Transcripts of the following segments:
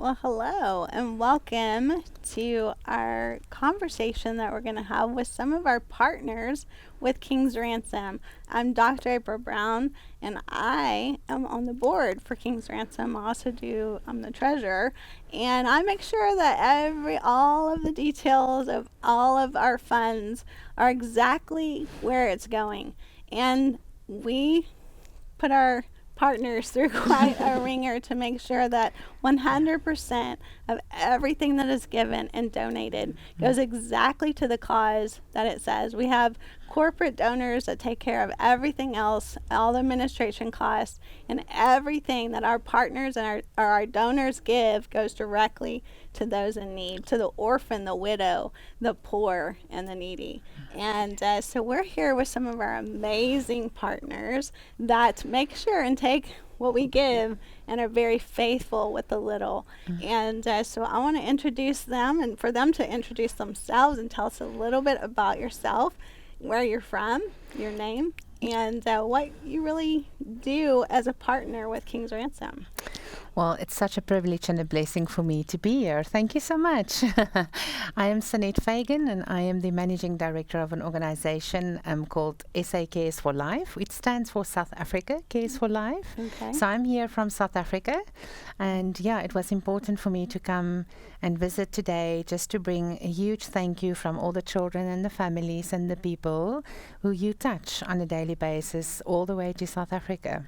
Well, hello and welcome to our conversation that we're going to have with some of our partners with King's Ransom. I'm Dr. April Brown and I am on the board for King's Ransom. I'm the treasurer, and I make sure that all of the details of all of our funds are exactly where it's going. And we put our partners through quite a ringer to make sure that 100% of everything that is given and donated goes exactly to the cause that it says. We have corporate donors that take care of everything else, all the administration costs, and everything that our partners and our donors give goes directly to those in need, to the orphan, the widow, the poor, and the needy. And so we're here with some of our amazing partners that make sure and take what we give and are very faithful with the little. And so I want to introduce them and for them to introduce themselves and tell us a little bit about yourself, where you're from, your name, and what you really do as a partner with King's Ransom. Well, it's such a privilege and a blessing for me to be here. Thank you so much. I am Sanette Fagan, and I am the managing director of an organization called SA Cares for Life, which stands for South Africa Cares for Life. Okay. So I'm here from South Africa, and yeah, it was important for me to come and visit today just to bring a huge thank you from all the children and the families and the people who you touch on a daily basis all the way to South Africa.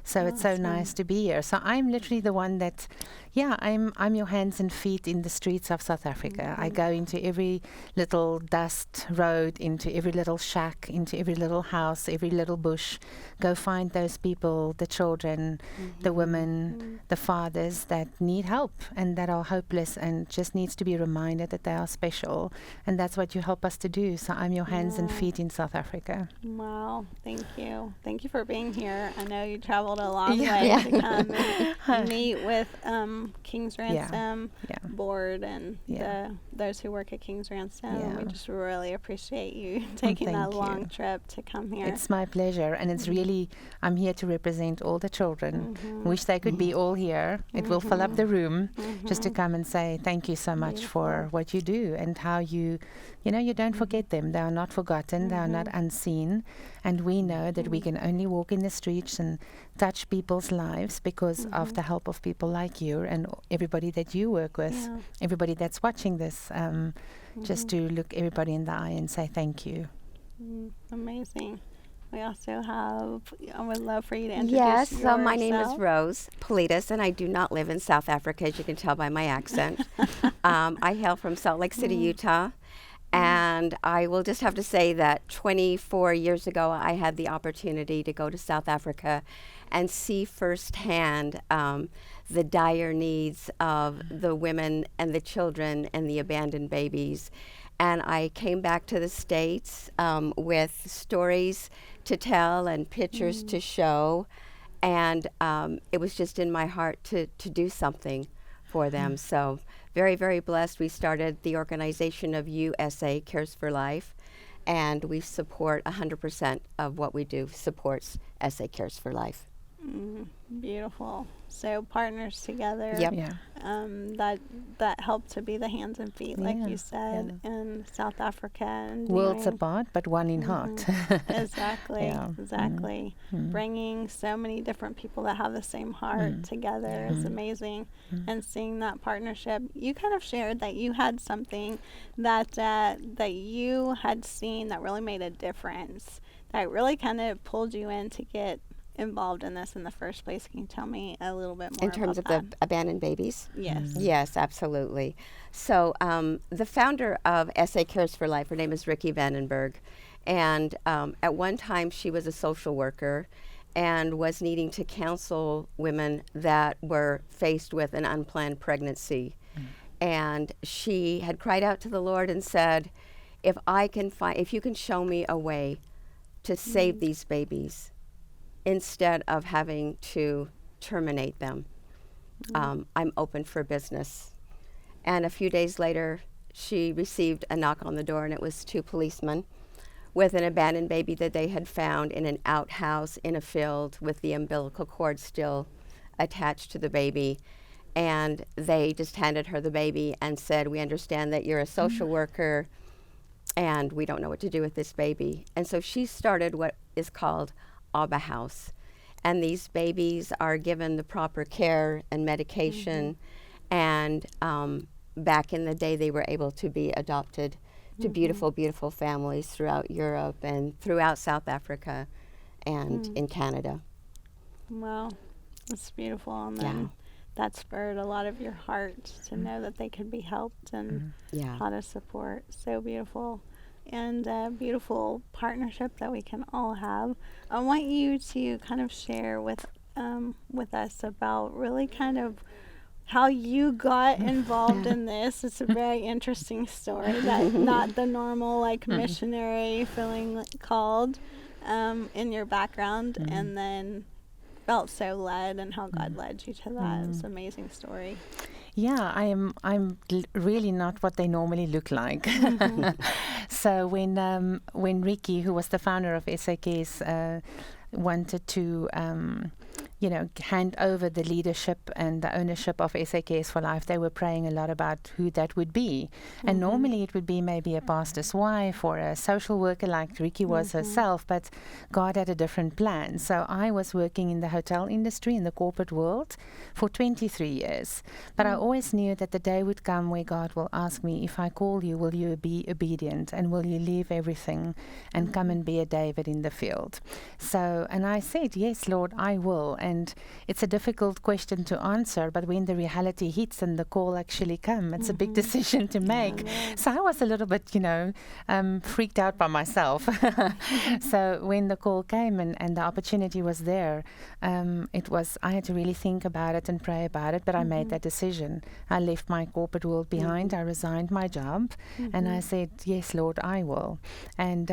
So it's so nice to be here. So I'm literally the one that, I'm your hands and feet in the streets of South Africa. I go into every little dust road, into every little shack, into every little house, every little bush. Go find those people, the children, the women, the fathers that need help and that are hopeless and just needs to be reminded that they are special. And that's what you help us to do. So I'm your hands and feet in South Africa. Wow, thank you. Thank you for being here. I know you traveled a long way to come and meet with King's Ransom board and those who work at King's Ransom. We just really appreciate you taking that long trip to come here. It's my pleasure, and it's really, I'm here to represent all the children. Wish they could be all here. It will fill up the room just to come and say thank you so much for what you do and how you don't forget them. They are not forgotten. They are not unseen. And we know that we can only walk in the streets and touch people's lives because of the help of people like you and everybody that you work with, everybody that's watching this, just to look everybody in the eye and say thank you. Amazing. We also have, I would love for you to introduce yourself. Yes, so my name is Rose Politis, and I do not live in South Africa, as you can tell by my accent. I hail from Salt Lake City, Utah. And I will just have to say that 24 years ago, I had the opportunity to go to South Africa and see firsthand the dire needs of the women and the children and the abandoned babies. And I came back to the States with stories to tell and pictures to show. And it was just in my heart to do something for them. So very, very blessed. We started the organization of USA Cares for Life, and we support 100% of what we do supports SA Cares for Life. Beautiful. So partners together. Yep. Yeah. That help to be the hands and feet, like you said, in South Africa. And worlds apart, but one in heart. Exactly. Bringing so many different people that have the same heart together is amazing. And seeing that partnership, you kind of shared that you had something that you had seen that really made a difference, that really kind of pulled you in to get involved in this in the first place. Can you tell me a little bit more in terms about of the abandoned babies? Yes. Yes, absolutely. So the founder of SA Cares for Life, her name is Ricky Vandenberg, and at one time she was a social worker and was needing to counsel women that were faced with an unplanned pregnancy. And she had cried out to the Lord and said, if you can show me a way to save these babies, instead of having to terminate them, I'm open for business. And a few days later, she received a knock on the door, and it was two policemen with an abandoned baby that they had found in an outhouse in a field with the umbilical cord still attached to the baby. and they just handed her the baby and said, "We understand that you're a social worker, and we don't know what to do with this baby." And so she started what is called Abba House. And these babies are given the proper care and medication. And back in the day, they were able to be adopted to beautiful, beautiful families throughout Europe and throughout South Africa and in Canada. Wow, that's beautiful. And then that spurred a lot of your heart to know that they could be helped and how to support. So beautiful. And a beautiful partnership that we can all have. I want you to kind of share with us about really kind of how you got involved in this. It's a very interesting story, that not the normal like missionary feeling called in your background, and then felt so led, and how God led you to that. It's an amazing story. Yeah, I'm really not what they normally look like. So when Ricky, who was the founder of SAKS, wanted to hand over the leadership and the ownership of SAKS for Life, they were praying a lot about who that would be. And normally it would be maybe a pastor's wife or a social worker like Ricky was herself, but God had a different plan. So I was working in the hotel industry, in the corporate world, for 23 years. But I always knew that the day would come where God will ask me, if I call you, will you be obedient, and will you leave everything and come and be a David in the field? So, and I said, yes, Lord, I will. And it's a difficult question to answer, but when the reality hits and the call actually comes, it's a big decision to make. So I was a little bit, freaked out by myself. So when the call came and the opportunity was there, I had to really think about it and pray about it, but I made that decision. I left my corporate world behind. I resigned my job, and I said, yes, Lord, I will. And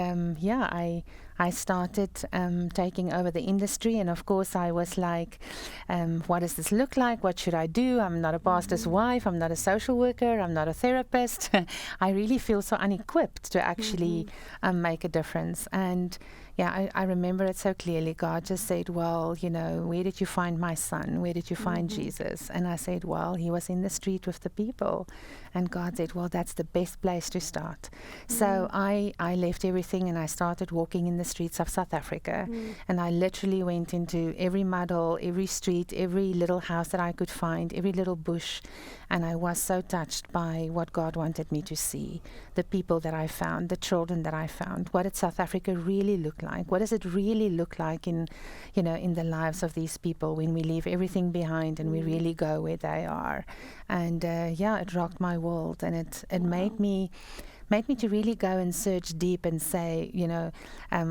I started taking over the industry, and of course I was like, what does this look like? What should I do? I'm not a pastor's wife. I'm not a social worker. I'm not a therapist. I really feel so unequipped to actually make a difference. And I remember it so clearly. God just said, well, where did you find my son? Where did you find Jesus? And I said, well, he was in the street with the people. And God said, well, that's the best place to start. So I left everything and I started walking in the streets of South Africa. And I literally went into every mud hole, every street, every little house that I could find, every little bush. And I was so touched by what God wanted me to see, the people that I found, the children that I found. What did South Africa really look like? What does it really look like in the lives of these people when we leave everything behind and we really go where they are? And it rocked my world, and it made me to really go and search deep and say,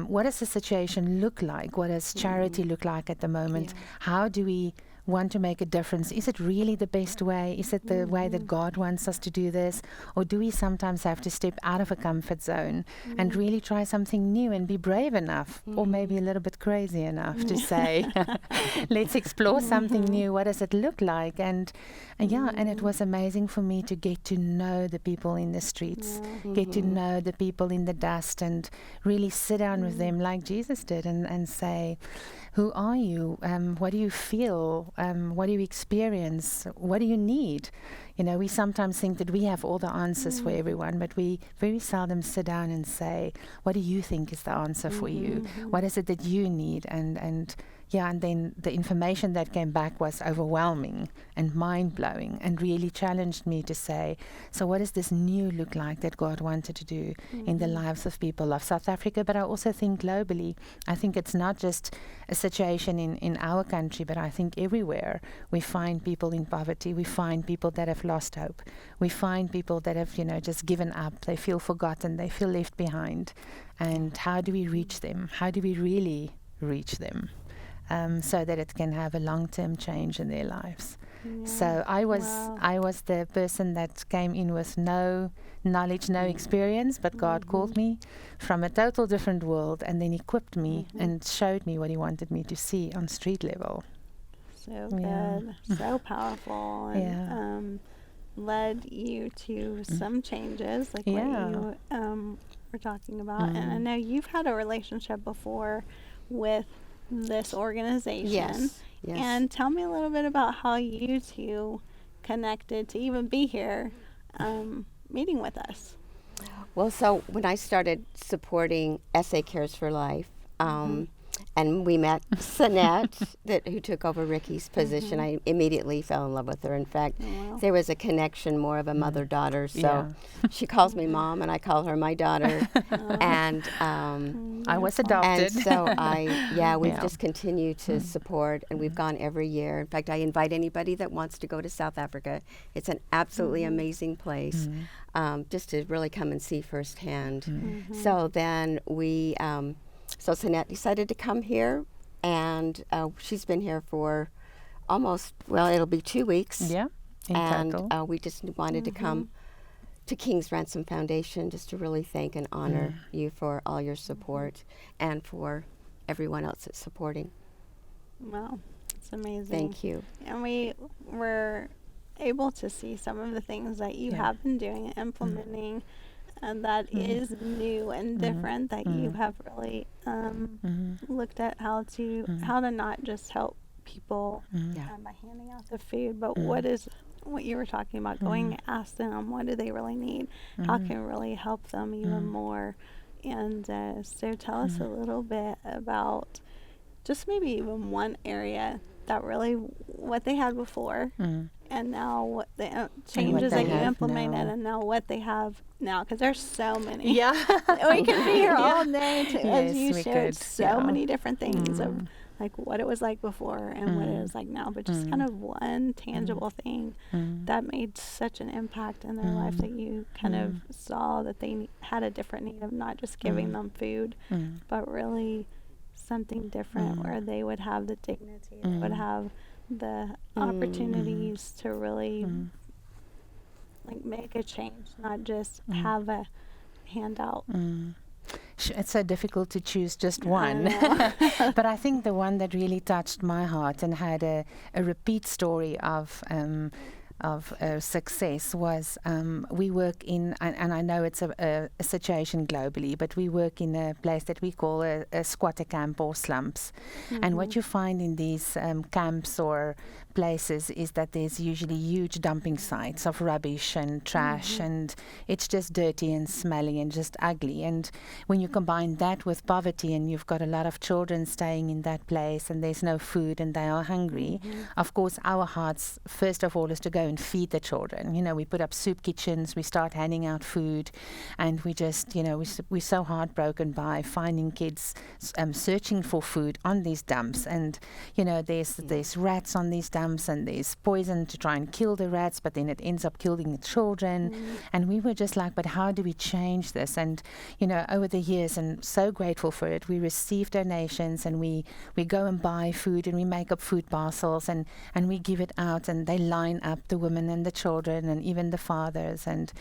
what does the situation look like? What does charity look like at the moment? How do we want to make a difference? Is it really the best way? Is it the way that God wants us to do this? Or do we sometimes have to step out of a comfort zone and really try something new and be brave enough, or maybe a little bit crazy enough to say, let's explore something new. What does it look like? And it was amazing for me to get to know the people in the streets, get to know the people in the dust, and really sit down with them like Jesus did and say, who are you? What do you feel? What do you experience? What do you need? We sometimes think that we have all the answers for everyone, but we very seldom sit down and say, what do you think is the answer for you? What is it that you need? And then the information that came back was overwhelming and mind-blowing, and really challenged me to say, so what does this new look like that God wanted to do in the lives of people of South Africa? But I also think globally. I think it's not just a situation in our country, but I think everywhere we find people in poverty. We find people that have lost hope. We find people that have, just given up. They feel forgotten. They feel left behind. And how do we reach them? How do we really reach them? So that it can have a long-term change in their lives. So I was the person that came in with no knowledge, no experience, but God called me from a total different world, and then equipped me and showed me what He wanted me to see on street level. So good, so powerful, and led you to some changes, like what you were talking about. And I know you've had a relationship before with this organization. Yes. And tell me a little bit about how you two connected to even be here meeting with us? Well, so when I started supporting SA Cares for Life, and we met Sinette, who took over Ricky's position, I immediately fell in love with her. In fact, Wow. there was a connection, more of a mother-daughter. So she calls me mom, and I call her my daughter. And I was and adopted. so we've Yeah. just continued to support, and we've gone every year. In fact, I invite anybody that wants to go to South Africa. It's an absolutely amazing place, just to really come and see firsthand. So then so Sinette decided to come here, and she's been here for almost, it'll be 2 weeks. Yeah, in total. And we just wanted to come to King's Ransom Foundation just to really thank and honor you for all your support and for everyone else that's supporting. Wow, it's amazing. Thank you. And we were able to see some of the things that you have been doing and implementing, and that is new and different. That you have really looked at how to not just help people by handing out the food, but what you were talking about, going and ask them, what do they really need? How can we really help them even more? And so tell us a little bit about just maybe even one area that really what they had before and now what the changes they that you have implemented now. and now what they have now, because there's so many. Yeah. We could be here all day as Yes, you we shared could, so yeah. many different things of like what it was like before and what it is like now, but just kind of one tangible thing that made such an impact in their life that you kind of saw that they had a different need of not just giving them food, but really something different where they would have the dignity, they would have the opportunities to really like make a change, not just have a handout. It's so difficult to choose just I one. know. But I think the one that really touched my heart and had a repeat story of success was we work in, and I know it's a situation globally, but we work in a place that we call a squatter camp or slums. And what you find in these camps or places is that there's usually huge dumping sites of rubbish and trash, and it's just dirty and smelly and just ugly. And when you combine that with poverty and you've got a lot of children staying in that place and there's no food and they are hungry, of course our hearts first of all is to go and feed the children. You know, we put up soup kitchens, we start handing out food, and we just, we're so heartbroken by finding kids searching for food on these dumps. And there's rats on these dumps, and there's poison to try and kill the rats, but then it ends up killing the children. And we were just like, but how do we change this? And over the years, and so grateful for it, we receive donations, and we go and buy food, and we make up food parcels, and we give it out, and they line up, the women and the children and even the fathers, and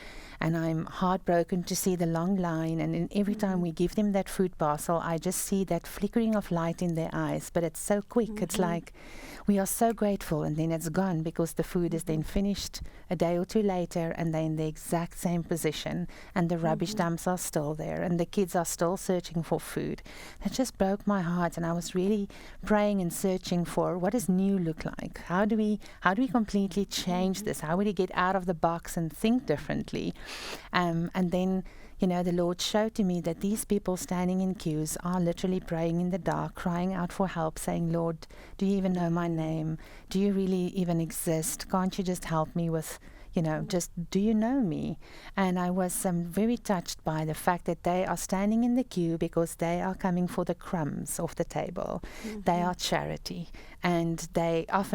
I'm heartbroken to see the long line. And then every time we give them that food parcel, I just see that flickering of light in their eyes, but it's so quick. It's like we are so grateful, and then it's gone, because the food is then finished a day or two later, and they're in the exact same position, and the rubbish dumps are still there, and the kids are still searching for food. That just broke my heart, and I was really praying and searching for what does new look like? How do we completely change this? How do we get out of the box and think differently? And then the Lord showed to me that these people standing in queues are literally praying in the dark, crying out for help, saying, Lord, do you even know my name? Do you really even exist? Can't you just help me with, just do you know me? And I was very touched by the fact that they are standing in the queue because they are coming for the crumbs off the table. They are charity. And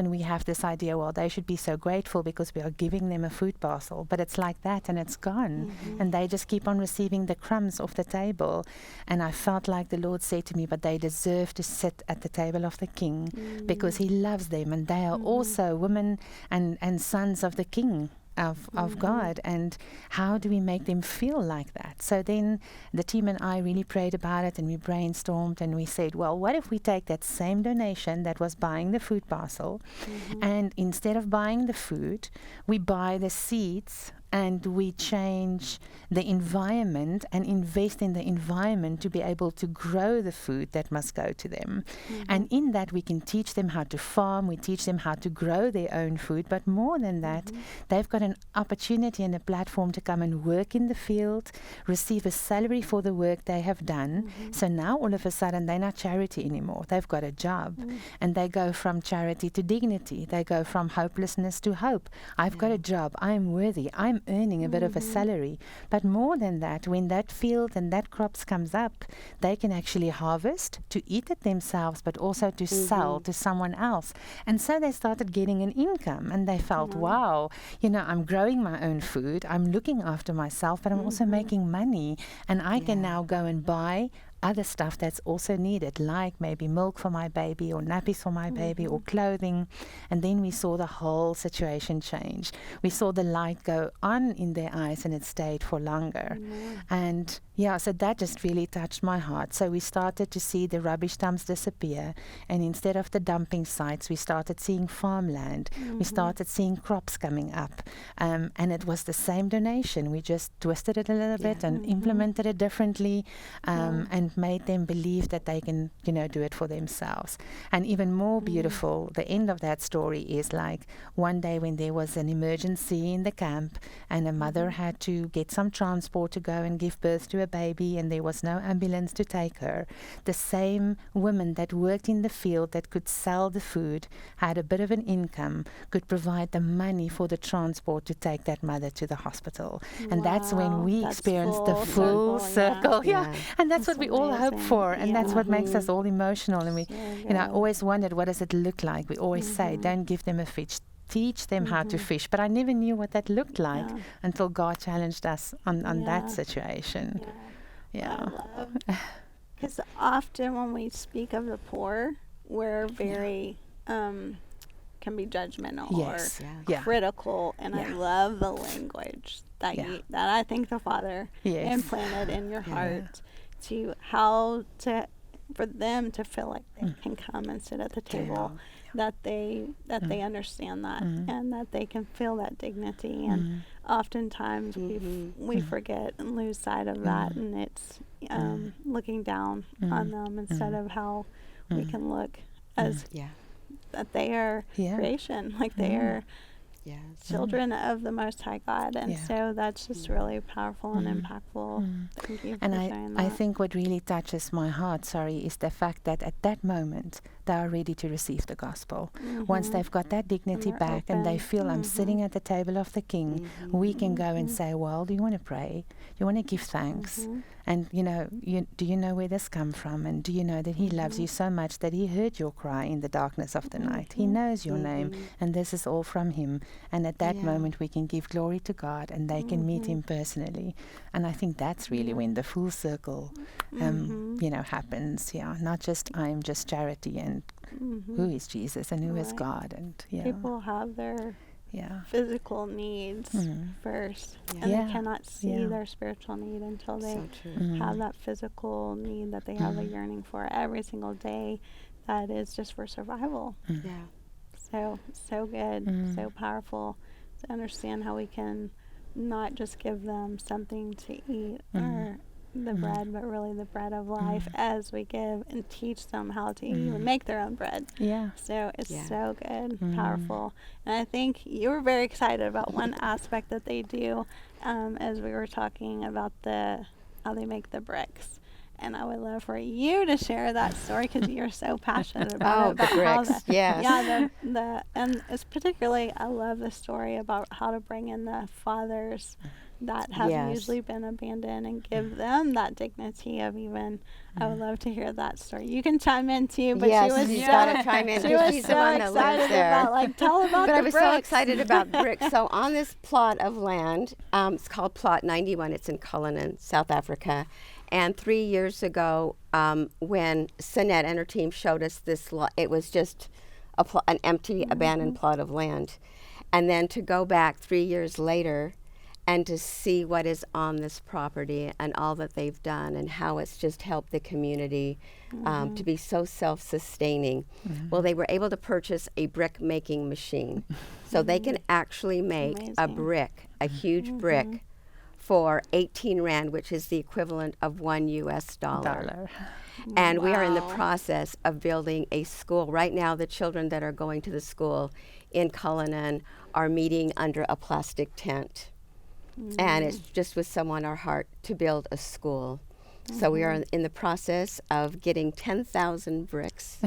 we have this idea, well, they should be so grateful because we are giving them a food parcel. But it's like that, and it's gone. And they just keep on receiving the crumbs off the table. And I felt like the Lord said to me, but they deserve to sit at the table of the King because he loves them. And they are also women and sons of the King. Of God, and how do we make them feel like that? So then the team and I really prayed about it, and we brainstormed, and we said, well, what if we take that same donation that was buying the food parcel, and instead of buying the food, we buy the seeds and we change the environment and invest in the environment to be able to grow the food that must go to them. And in that, we can teach them how to farm, we teach them how to grow their own food, but more than that, they've got an opportunity and a platform to come and work in the field, receive a salary for the work they have done. So now all of a sudden, they're not charity anymore. They've got a job, and they go from charity to dignity. They go from hopelessness to hope. I've got a job. I'm worthy. I'm earning a bit of a salary. But more than that, when that field and that crops comes up, they can actually harvest to eat it themselves, but also to sell to someone else. And so they started getting an income, and they felt, wow, you know, I'm growing my own food. I'm looking after myself, but I'm also making money, and I can now go and buy other stuff that's also needed, like maybe milk for my baby or nappies for my baby or clothing. And then we saw the whole situation change. We saw the light go on in their eyes, and it stayed for longer. And yeah, so that just really touched my heart. So we started to see the rubbish dumps disappear, and instead of the dumping sites, we started seeing farmland. We started seeing crops coming up, and it was the same donation. We just twisted it a little bit and implemented it differently, and made them believe that they can, you know, do it for themselves. And even more beautiful, the end of that story is like one day when there was an emergency in the camp, and a mother had to get some transport to go and give birth to a baby, and there was no ambulance to take her. The same woman that worked in the field, that could sell the food, had a bit of an income, could provide the money for the transport to take that mother to the hospital. And that's when we experienced the full circle. Yeah. And that's what we all hope for, and that's what makes us all emotional. And we, you know, I always wondered, what does it look like? We always say, don't give them a fish, teach them how to fish. But I never knew what that looked like until God challenged us on that situation. Because often when we speak of the poor, we're very can be judgmental or critical, and I love the language that that I think the Father implanted in your heart, to how to, for them to feel like they can come and sit at the table, that they understand that, and that they can feel that dignity. And oftentimes we forget and lose sight of that, and it's looking down on them instead of how we can look as that they are creation, like they are children of the Most High God. And so that's just really powerful and impactful. Thank you for sharing that. I think what really touches my heart, is the fact that at that moment they are ready to receive the gospel. Once they've got that dignity back and they feel, I'm sitting at the table of the King, we can go and say, well, do you want to pray? Do you want to give thanks? And, you know, do you know where this come from? And do you know that He loves you so much that He heard your cry in the darkness of the night? He knows your name, and this is all from Him. And at that moment, we can give glory to God, and they can meet Him personally. And I think that's really when the full circle, you know, happens. Not just I'm just charity, and who is Jesus and who is God, and people have their physical needs first, and they cannot see their spiritual need until they have that physical need that they have a yearning for every single day, that is just for survival. So good, so powerful to understand how we can not just give them something to eat or the bread, but really the bread of life as we give and teach them how to even make their own bread. So it's so good, powerful. And I think you were very excited about one aspect that they do, as we were talking about how they make the bricks. And I would love for you to share that story, because you're so passionate about it. About the bricks, and it's particularly, I love the story about how to bring in the fathers that have usually been abandoned and give them that dignity of even, I would love to hear that story. You can chime in too, but she was gotta chime in, she was she's so the one that lives excited there. about, like, tell about but the I was bricks. so excited about bricks. So on this plot of land, it's called Plot 91. It's in Cullinan, South Africa. And 3 years ago, when Sinette and her team showed us this lot, it was just an empty, abandoned plot of land. And then to go back 3 years later and to see what is on this property and all that they've done and how it's just helped the community to be so self-sustaining. Well, they were able to purchase a brick making machine. So they can actually make a Amazing. brick, a huge brick, for 18 Rand, which is the equivalent of $1 US. And we are in the Wow. process of building a school. Right now, the children that are going to the school in Cullinan are meeting under a plastic tent. And it's just with so on our heart to build a school. So we are in the process of getting 10,000 bricks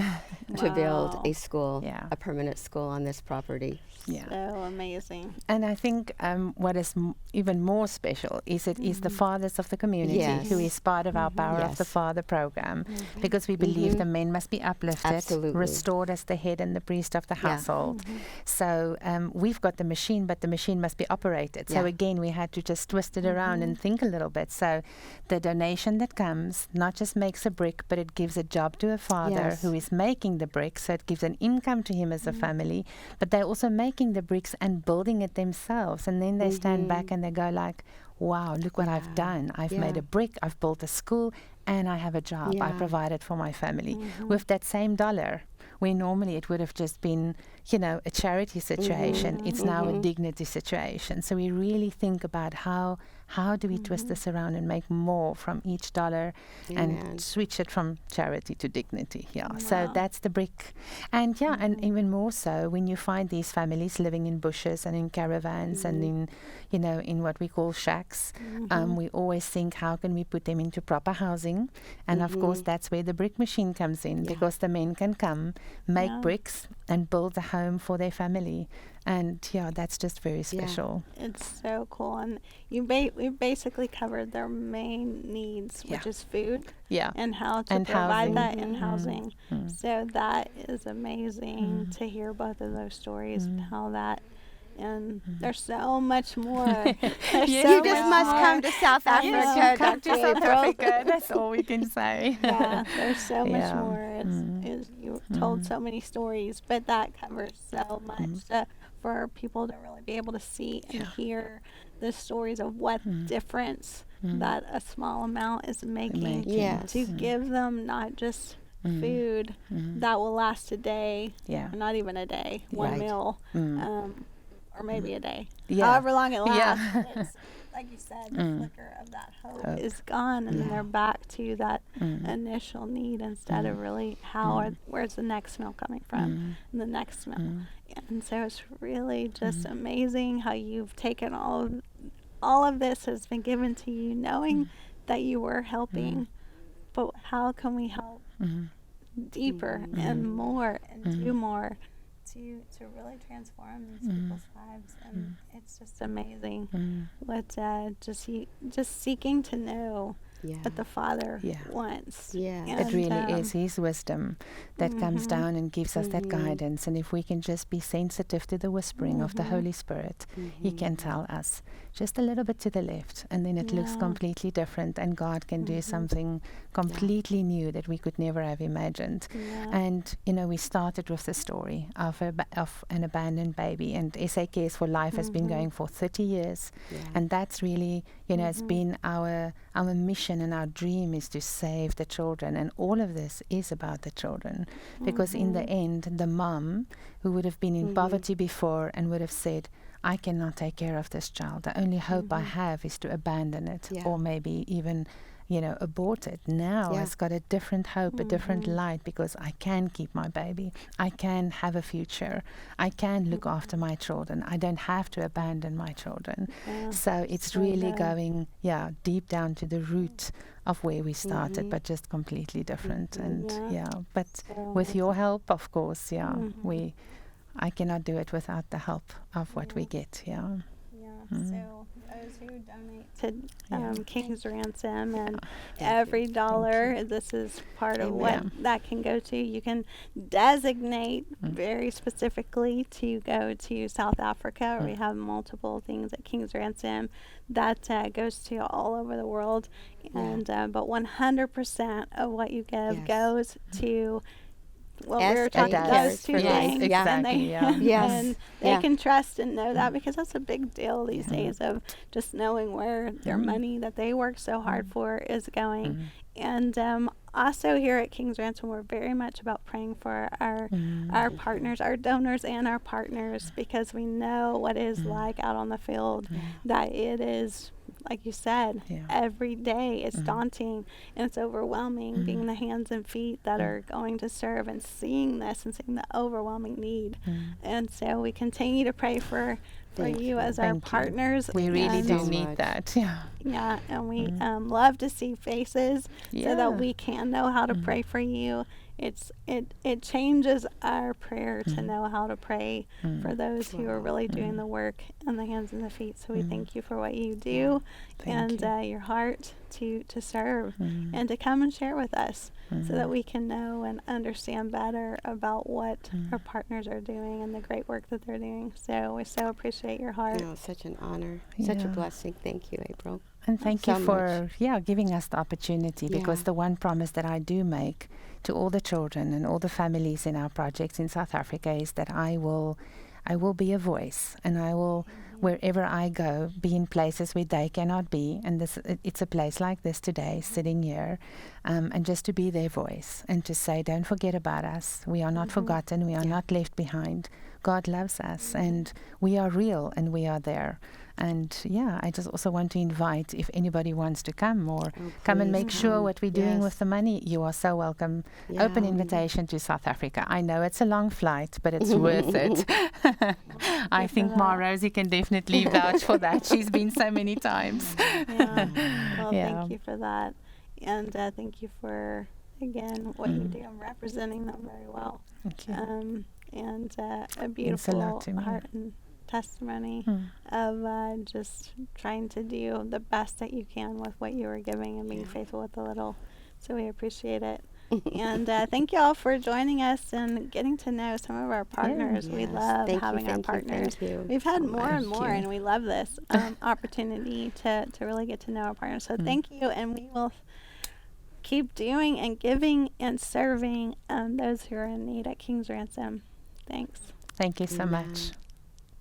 to build Wow. a school, Yeah. a permanent school on this property. Yeah. So amazing. And I think what is even more special is it is the fathers of the community Yes. who is part of our Power of the Yes. Father program, because we believe the men must be uplifted, Absolutely. restored as the head and the priest of the Yeah. household. So we've got the machine, but the machine must be operated. So Yeah. again, we had to just twist it around and think a little bit. So the donation that comes not just makes a brick, but it gives a job to a father Yes. who is making the brick. So it gives an income to him as a family, but they're also making the bricks and building it themselves. And then they stand back and they go like, wow, look what I've done. I've made Yeah. a brick, I've built a school, and I have a job. I Yeah. provided for my family with that same dollar. Where normally it would have just been, a charity situation. It's now a dignity situation. So we really think about how do we twist this around and make more from each dollar Amen. and switch it from charity to dignity. Yeah. So Wow. that's the brick. And and even more so when you find these families living in bushes and in caravans and in, in what we call shacks, we always think, how can we put them into proper housing? And of course, that's where the brick machine comes in, because the men can come, make Yeah. bricks and build a home for their family. And that's just very special. It's so cool. And we basically covered their main needs, which Yeah. is food Yeah. and how to And provide housing. that in housing. So that is amazing to hear both of those stories and how that. And there's so much more. There's Yes, so You just much must more. come to South I know. Africa, Come to Dr. South April. Africa. That's all we can say. Yeah, there's so much Yeah. more. You told so many stories, but that covers so much for people to really be able to see and hear the stories of what difference that a small amount is making Yes. to give them not just food that will last a day, Yeah. or not even a day, one Right. meal, or maybe a day, Yeah. however long it Yeah. lasts. It's, like you said, the flicker of that hope is gone, and then they're back to that initial need instead of really where's the next meal coming from, and the next meal. And so it's really just amazing how you've taken all of this has been given to you, knowing that you were helping, but how can we help deeper and more and do more to really transform these people's lives? And it's just amazing what just seeking to know Yeah. what the Father Yeah. wants. Yeah. It And, really is His wisdom that comes down and gives us that Mm-hmm. guidance. And if we can just be sensitive to the whispering of the Holy Spirit, He can tell us just a little bit to the left, and then it looks Yeah. completely different, and God can do something completely new that we could never have imagined. Yeah. And we started with the story of an abandoned baby, and SA Cares for Life has been going for 30 years, and that's really it's been our mission, and our dream is to save the children, and all of this is about the children, because in the end, the mom who would have been in poverty before and would have said, I cannot take care of this child. The only hope I have is to abandon it, Yeah. or maybe even, abort it. Now Yeah. it's got a different hope, a different light, because I can keep my baby. I can have a future. I can look after my children. I don't have to abandon my children. Yeah. So it's So really good. going, deep down to the root of where we started, but just completely different. And but So with your help, of course, Mhm. I cannot do it without the help of what we get. Yeah. So those who donate to Yeah. King's Ransom, and you. every dollar, this is part of what Amen. that can go to. You can designate very specifically to go to South Africa. We have multiple things at King's Ransom that goes to all over the world, and but 100% of what you give Yes. goes to what we were S talking A about, Yes, those two for yes. things, Yeah. and they Exactly, yeah. Yes. and they Yeah. can trust and know that, because that's a big deal these days, of just knowing where their money that they work so hard for is going. And also here at King's Ransom, we're very much about praying for our partners, our donors, and our partners, because we know what it is like out on the field. That it is, like you said, Yeah. every day it's daunting and it's overwhelming, being the hands and feet that are going to serve, and seeing this and seeing the overwhelming need. And so we continue to pray for Thank you you. as our Thank you. partners. We really and do so need much. that. Yeah. yeah, and we love to see faces so that Yeah. we can know how to pray for you. It changes our prayer to know how to pray for those who are really doing the work in the hands and the feet. So we thank you for what you do, Thank and your heart to serve and to come and share with us, so that we can know and understand better about what our partners are doing and the great work that they're doing. So we so appreciate your heart. Oh, such an honor, such a Yeah. blessing. Thank you, April. And thank So you for giving us the opportunity, because Yeah. the one promise that I do make to all the children and all the families in our projects in South Africa is that I will be a voice, and I will, wherever I go, be in places where they cannot be. And it's a place like this today, sitting here, and just to be their voice and to say, don't forget about us. We are not forgotten. We are not left behind. God loves us, and we are real, and we are there. And I just also want to invite, if anybody wants to come or come and please make sure come. what we're doing Yes. with the money, you are so welcome. Open Yeah. invitation to South Africa. I know it's a long flight, but it's worth it. I think Ma Rosie can definitely vouch for that. She's been so many times. Yeah. Well, Yeah. thank you for that. And thank you for, again, what you do. I'm representing them very well. Thank you. And a Means a beautiful lot to me. heart and testimony of just trying to do the best that you can with what you are giving, and being faithful with the little. So we appreciate it. And thank you all for joining us and getting to know some of our partners. We Yes. love Thank you, having our thank you, partners. thank you We've had so more and much. more, Thank you. and we love this opportunity to really get to know our partners. So thank you, and we will keep doing and giving and serving those who are in need at King's Ransom. Thanks. Thank you so Amen. much.